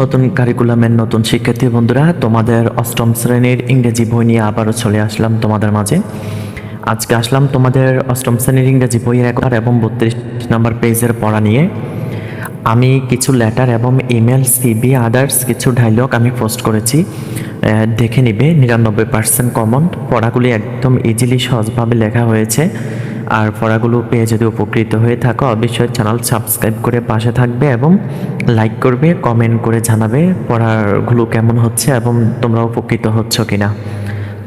নতুন কারিকুলামের নতুন শিক্ষার্থী বন্ধুরা, তোমাদের অষ্টম শ্রেণীর ইংরেজি বই নিয়ে আবারও চলে আসলাম তোমাদের মাঝে। আজকে আসলাম তোমাদের অষ্টম শ্রেণীর ইংরেজি বইয়ের 1 এবং 32 নম্বর পেজের পড়া নিয়ে। আমি কিছু লেটার এবং ইমেল, সিবি, আদার্স কিছু ডায়লগ আমি পোস্ট করেছি, দেখে নিবে। 99% কমন, পড়াগুলি একদম ইজিলি সহজভাবে লেখা হয়েছে। আর পড়াগুলো পেয়ে যদি উপকৃত হয়ে থাকো, অবশ্যই চ্যানেল সাবস্ক্রাইব করে পাশে থাকবে এবং লাইক করবে, কমেন্ট করে জানাবে পড়াগুলো কেমন হচ্ছে এবং তোমরা উপকৃত হচ্ছ কিনা।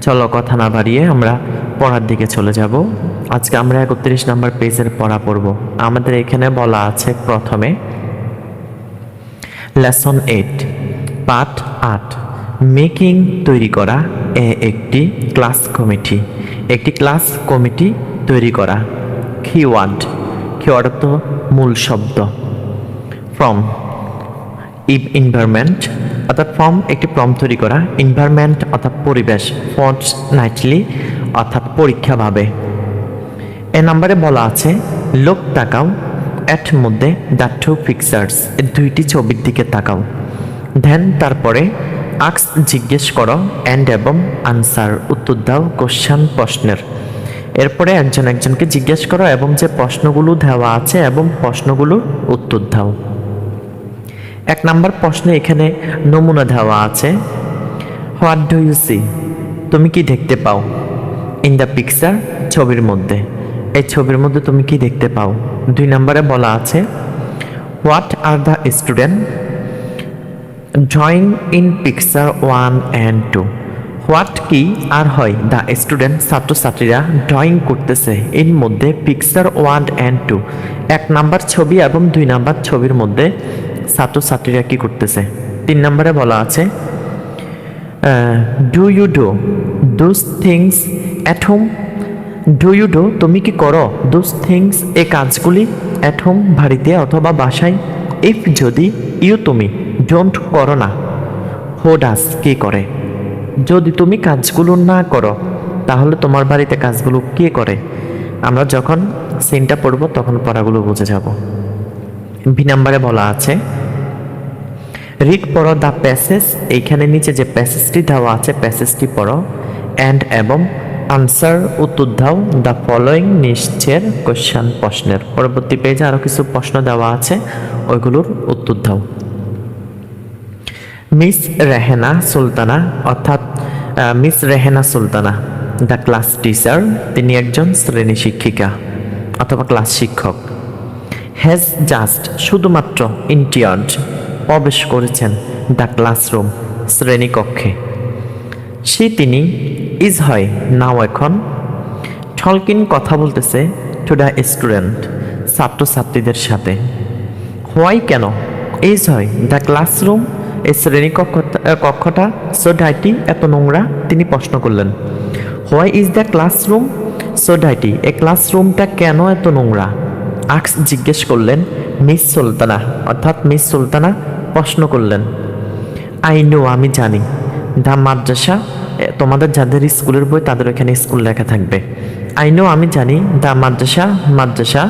চলো কথা না বাড়িয়ে আমরা পড়ার দিকে চলে যাব। আজকে আমরা 31 নম্বর পেজের পড়া পড়ব। আমাদের এখানে বলা আছে প্রথমে লেসন 8 পার্ট 8 মেকিং, তৈরি করা একটি ক্লাস কমিটি। একটি ক্লাস কমিটি তৈরি করা। কিওয়ার্ড, কিওয়ার্ড অর্থ মূল শব্দ। ফ্রম, এনভায়রনমেন্ট অর্থাৎ ফ্রম একটি ফর্ম তৈরি করা, এনভায়রনমেন্ট অর্থাৎ পরিবেশ, ফর্টনাইটলি অর্থাৎ পরীক্ষাভাবে। এ নাম্বারে বলা আছে লোক তাকাও এট মধ্যে দ্য টু পিকচার্স, দুইটি ছবির দিকে তাকাও। দেন তারপরে আক্স জিজ্ঞেস করো, অ্যান্ড এবং আনসার উত্তর দাও কোশ্চেন প্রশ্নের। এরপরে একজন একজনকে জিজ্ঞেস করো এবং যে প্রশ্নগুলো দেওয়া আছে এবং প্রশ্নগুলোর উত্তর দাও। 1 নম্বর প্রশ্নে এখানে নমুনা দেওয়া আছে, হোয়াট ডু ইউ সি, তুমি কি দেখতে পাও? ইন দ্য পিকচার, ছবির মধ্যে। এই ছবির মধ্যে তুমি কি দেখতে পাও? 2 নম্বরে বলা আছে what are the student drawing in picture 1 and 2। What কি আর হয় দ্য স্টুডেন্ট ছাত্রছাত্রীরা ড্রয়িং করতেছে এর মধ্যে পিকচার 1 and 2, 1 নাম্বার ছবি এবং 2 নাম্বার ছবির মধ্যে ছাত্রছাত্রীরা কি করতেছে। 3 নম্বরে বলা আছে do you do those things at home. Do you do তুমি কি করো, দোজ থিংস এই কাজগুলি, অ্যাট হোম বাড়িতে অথবা বাসায়। ইফ যদি, ইউ তুমি, ডোন্ট করো না, হু ডাজ কি করে। যদি তুমি কাজগুলো না করো তাহলে তোমার বাড়িতে কাজগুলো কে করে। আমরা যখন সিনটা পড়ব তখন পড়াগুলো বুঝে যাব। বি নাম্বারে বলা আছে রিড, পড়ো দ্য প্যাসেজ। এইখানে নিচে যে প্যাসেজটি দেওয়া আছে প্যাসেজটি পড়ো। অ্যান্ড এবং আনসার উত্তর দাও দ্য ফলোয়িং নিচের কোশ্চেন প্রশ্নের। পরবর্তী পেজে আরও কিছু প্রশ্ন দেওয়া আছে, ওইগুলোর উত্তর দাও। মিস রেহেনা সুলতানা অর্থাৎ miss Rehena Sultana the class teacher, তিনি একজন শ্রেণী শিক্ষিকা অথবা ক্লাস শিক্ষক। হ্যাজ জাস্ট শুধুমাত্র ইন্টিয়ার্ড প্রবেশ করেছেন দ্য ক্লাসরুম শ্রেণীকক্ষে। সে তিনি ইজ হয় নাও এখন। টলকিন কথা বলতেছে টু দ্য স্টুডেন্ট ছাত্রছাত্রীদের সাথে। হোয়াই কেন, ইজ হয় দ্য ক্লাসরুম এই কক্ষটা সো ডাইটি এত নোংরা, তিনি প্রশ্ন করলেন। Why is the classroom so ডাইটি, এই ক্লাসরুমটা কেন এত নোংরা। আক্স জিজ্ঞেস করলেন মিস সুলতানা অর্থাৎ মিস সুলতানা প্রশ্ন করলেন। আই নো আমি জানি, দ্য মাদ্রাসা তোমাদের যাদের স্কুলের বই তাদের ওখানে স্কুল লেখা থাকবে। আই নো আমি জানি, দ্য মাদ্রাসা মাদ্রাসা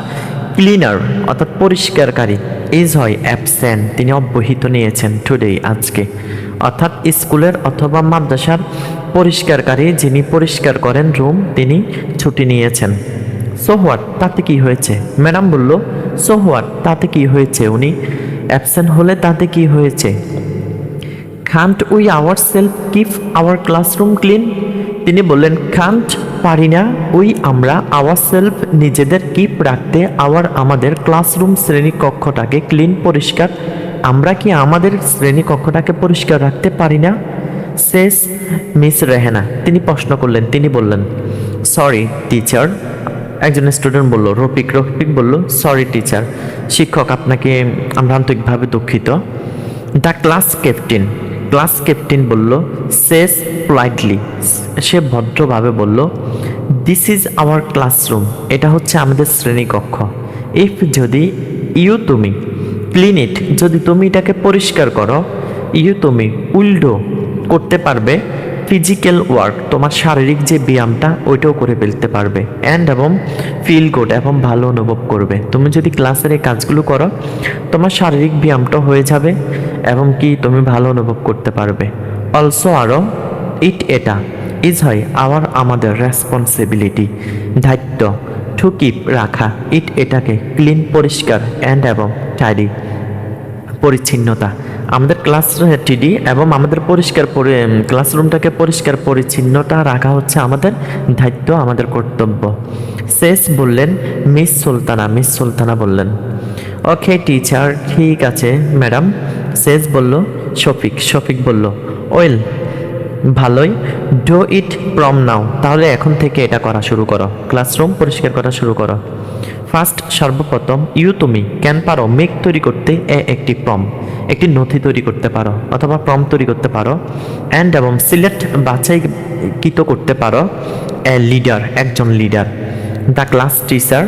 ক্লিনার অর্থাৎ পরিষ্কারকারী ইজ হয় অ্যাবসেন্ট তিনি অব্যাহতি নিয়েছেন টুডে আজকে। অর্থাৎ স্কুলের অথবা মাদ্রাসার পরিষ্কারকারী যিনি পরিষ্কার করেন রুম তিনি ছুটি নিয়েছেন। সো হোয়াট তাতে কি হয়েছে, ম্যাডাম বলল সো হোয়াট তাতে কি হয়েছে, উনি অ্যাবসেন্ট হলে তাতে কি হয়েছে। Can't we our self keep our classroom clean, তিনি বললেন কান্ট পারি না, উই আমরা আওয়ার সেলফ নিজেদের কিপ রাখতে, আওয়ার আমাদের ক্লাসরুম শ্রেণীকক্ষটাকে ক্লিন পরিষ্কার, আমরা কি আমাদের শ্রেণীকক্ষটাকে পরিষ্কার রাখতে পারি না। শেষ মিস রেহেনা তিনি প্রশ্ন করলেন, তিনি বললেন সরি টিচার। একজন স্টুডেন্ট বলল, রফিক বলল সরি টিচার, শিক্ষক আপনাকে আমরা আন্তরিকভাবে দুঃখিত। দ্য ক্লাস ক্যাপ্টেন বলল সেস পোলাইটলি, সে ভদ্রভাবে বলল দিস ইজ আওয়ার ক্লাসরুম, এটা হচ্ছে আমাদের শ্রেণীকক্ষ। ইফ যদি, ইউ তুমি, ক্লিন ইট যদি তুমি এটাকে পরিষ্কার করো, ইউ তুমি, উইল ডু করতে পারবে, ফিজিক্যাল ওয়ার্ক, তোমার শারীরিক যে ব্যায়ামটা ওইটাও করে ফেলতে পারবে। অ্যান্ড এবং ফিল গুড, এবং ভালো অনুভব করবে। তুমি যদি ক্লাসের এই কাজগুলো করো, তোমার শারীরিক ব্যায়ামটা হয়ে যাবে এবং কি তুমি ভালো অনুভব করতে পারবে। অলসো আরও এটা ইজ হয় আমাদের রেসপন্সিবিলিটি, দায়িত্ব, টু কিপ রাখা, এটাকে ক্লিন পরিষ্কার, অ্যান্ড এবং টাইডি পরিচ্ছন্নতা। আমাদের ক্লাস টিডি এবং আমাদের ক্লাসরুমটাকে পরিষ্কার পরিচ্ছন্নতা রাখা হচ্ছে আমাদের দায়িত্ব, আমাদের কর্তব্য। শেষ বললেন মিস সুলতানা বললেন ওকে টিচার, ঠিক আছে ম্যাডাম। শেষ বলল শফিক বলল ওয়েল, ভালোই, ডু ইট ফ্রম নাও, তাহলে এখন থেকে এটা করা শুরু করো, ক্লাসরুম পরিষ্কার করা শুরু করো। ফার্স্ট, সর্বপ্রথম, তুমি ক্যান পারো মেক তৈরি করতে একটি একটি নথি তৈরি করতে পারো অথবা তৈরি করতে পারো। অ্যান্ড এবং সিলেক্ট বাছাইকৃত করতে পারো একজন লিডার। দ্য ক্লাস টিচার,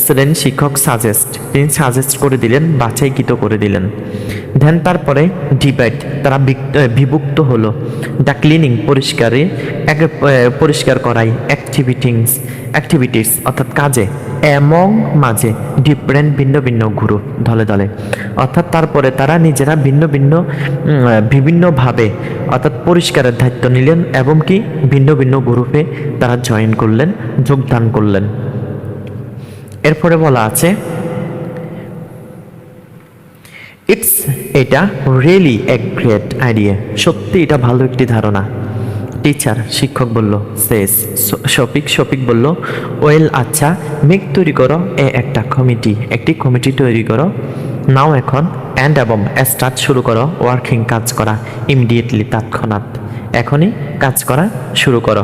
শ্রেণী শিক্ষক তিনি সাজেস্ট করে দিলেন, বাছাইকৃত করে দিলেন। দেন তারপরে ডিভাইড, তারা বিভক্ত হলো। দ্য ক্লিনিং, পরিষ্কার করাই। অ্যাক্টিভিটিস অর্থাৎ কাজে। এমং, মাঝে। ডিফারেন্ট, ভিন্ন ভিন্ন গ্রুপ, দলে দলে। অর্থাৎ তারপরে তারা নিজেরা বিভিন্নভাবে অর্থাৎ পরিষ্কারের দায়িত্ব নিলেন এবং কি ভিন্ন ভিন্ন গ্রুপে তারা যোগদান করলেন। এরপরে বলা আছে এটা রিয়েলি এ গ্রেট আইডিয়া, সত্যি এটা ভালো একটি ধারণা। টিচার, শিক্ষক বলল। শেষ, শফিক বলল ওয়েল, আচ্ছা, মেক তৈরি করো একটি কমিটি তৈরি করো নাও এখন। অ্যান্ড এবং স্টার্ট, শুরু করো। ওয়ার্কিং, কাজ করা। ইমিডিয়েটলি, তৎক্ষণাৎ, এখনই কাজ করা শুরু করো।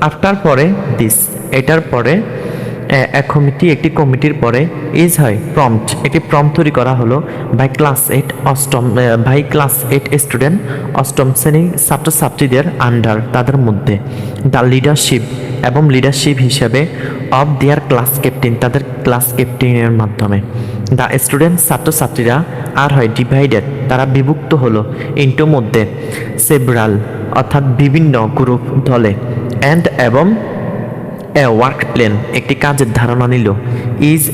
আফটার, পরে। দিস, এটার পরে। একটি কমিটির পরে ইজ হয় প্রম্পট, একটি প্রম্পট তৈরি করা হলো বাই ক্লাস 8 স্টুডেন্ট, অষ্টম শ্রেণীর ছাত্রছাত্রীদের আন্ডার, তাদের মধ্যে। দ্য লিডারশিপ হিসেবে অফ দেয়ার ক্লাস ক্যাপ্টেন, তাদের ক্লাস ক্যাপ্টেনের মাধ্যমে। দ্য স্টুডেন্ট, ছাত্রছাত্রীরা আর হয় ডিভাইডেড, তারা বিভক্ত হলো ইন্টু মধ্যে, সেভরাল অর্থাৎ বিভিন্ন গ্রুপ, দলে। অ্যান্ড এবং ওয়ার্ক প্ল্যান, একটি কাজের ধারণা নিল।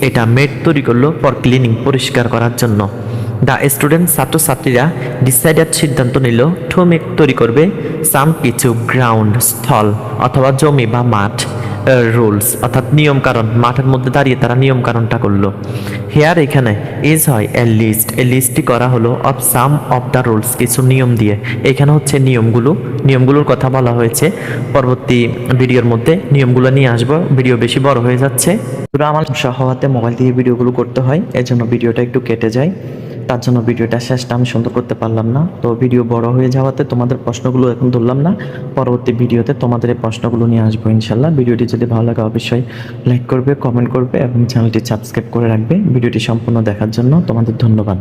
এটা মেড, তৈরি করলো ফর ক্লিনিং, পরিষ্কার করার জন্য। দ্য স্টুডেন্ট, ছাত্রছাত্রীরা ডিসাইডেড, সিদ্ধান্ত নিল টু মেক, তৈরি করবে কিছু গ্রাউন্ড, স্থল অথবা জমি বা মাঠ। রুলস অর্থাৎ নিয়মকানুন, মাঠের মধ্যে দাঁড়িয়ে তারা নিয়মকানুনটা করলো। হেয়ার, এখানে ইজ হয় লিস্টটি করা হলো of some of the rules, কিছু নিয়ম দিয়ে। এখানে হচ্ছে নিয়মগুলোর কথা বলা হয়েছে। পরবর্তী ভিডিওর মধ্যে নিয়মগুলো নিয়ে আসবো, ভিডিও বেশি বড় হয়ে যাচ্ছে। পুরো আমার হওয়াতে মোবাইল দিয়ে ভিডিওগুলো করতে হয়, এজন্য ভিডিওটা একটু কেটে যায়। তার জন্য ভিডিওটা শেষটা আমি সুন্দর করতে পারলাম না। তো ভিডিও বড় হয়ে যাওয়াতে তোমাদের প্রশ্নগুলো এখন ধরলাম না, পরবর্তী ভিডিওতে তোমাদের এই প্রশ্নগুলো নিয়ে আসবো ইনশাল্লাহ। ভিডিওটি যদি ভালো লাগে অবশ্যই লাইক করবে, কমেন্ট করবে এবং চ্যানেলটি সাবস্ক্রাইব করে রাখবে। ভিডিওটি সম্পূর্ণ দেখার জন্য তোমাদের ধন্যবাদ।